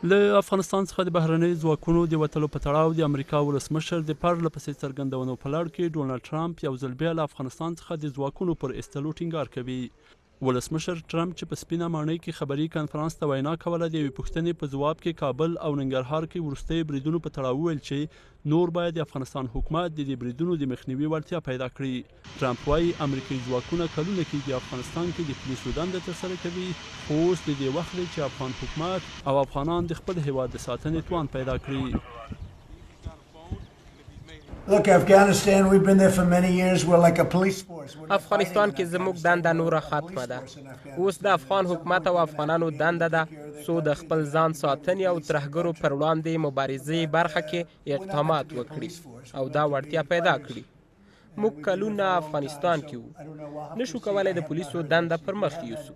له افغانستان څخه د بهرنۍ ځواکونو د وتلو په تړاو د امریکا ولسمشر د پرله پسې څرګندونو په لړ کې ډونالډ ټرمپ یو ځل بیا له افغانستان څخه د ځواکونو پر ایستلو ټینګار کوي. ولسمشر ټرمپ چې په سپینه ماڼۍ کې خبري کنفرانس ته وینا کوله د یوې پوښتنې په ځواب کې کابل او ننګرهار کې وروستیو بریدونو په تړاو وویل چې نور باید د افغانستان حکومت د دې بریدونو د مخنیوي وړتیا پیدا کړي. ټرمپ وایي امریکایي ځواکونه کلونه کېږي افغانستان کې د پولیسو دنده ترسره کوي، خو اوس د دې وخت دی چې افغان حکومت او افغانان د خپل هیواد د ساتنې توان پیدا کړي. Look, Afghanistan, we've been there for many years. We're like a police force. افغانستان کې زموږ دنده نوره ختمه ده. اوس د افغان حکومت او افغانانو دنده ده څو د خپل ځان ساتنې او ترهګرو پر وړاندې مبارزې برخه کې اقدامات وکړي او دا وړتیا پیدا کړي. موږ کلونه افغانستان کې وو، نشو کولی د پولیسو دنده پر مخ یوسو.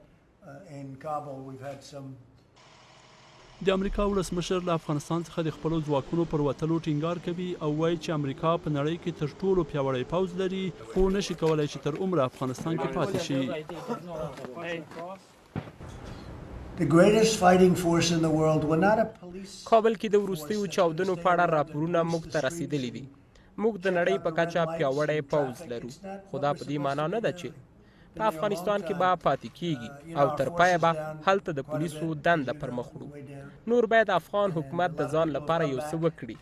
د امریکا ولسمشر له افغانستان څخه د خپلو ځواکونو پر وتلو ټینګار کوي او وایي چې امریکا په نړۍ کې تر ټولو پیاوړی پوځ لري، خو نشي کولی چې تر عمره افغانستان کې پاتې شي. کابل کې د وروستیو چاودنو په اړه راپورونه موږ ته رسیدلي دي. موږ د نړۍ په کچه پیاوړی پوځ لرو، خو دا په دې معنا نه ده چې په افغانستان کې به پاتې کیږي او تر پایه به هلته د پولیسو دنده پر مخ وړو. نور باید افغان حکومت د ځان لپاره یو څه وکړي.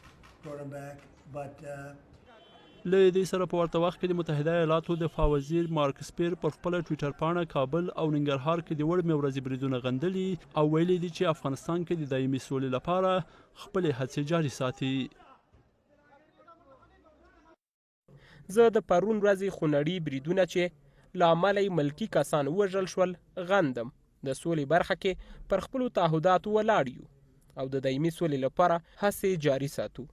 له دې سره په ورته وخت کې د متحده ایالاتو دفاع وزیر مارک اسپیر پر خپله ټویټر پاڼه کابل او ننګرهار کې د وړمې ورځې بریدونه غندلي او ویلي دي چې افغانستان کې د دایمي سولې لپاره خپلې هڅې جاري ساتي. زه د پرون ورځې خونړي بریدونه چې له امله یې ملکي کسان ووژل شول غندم. د سولې برخه کې پر خپلو تعهداتو ولاړ یو او د دایمي سولې لپاره هڅې جاري ساتو.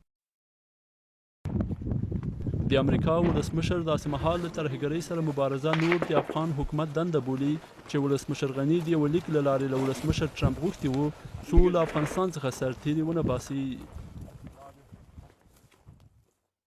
د امریکا ولسمشر داسې مهال د ترهګرۍ سره مبارزه نور د افغان حکومت دنده بولي چې ولسمشر غني د یو لیک له لارې له ولسمشر ټرمپ غوښتي وو څو له افغانستان څخه سرتیري ونه باسي.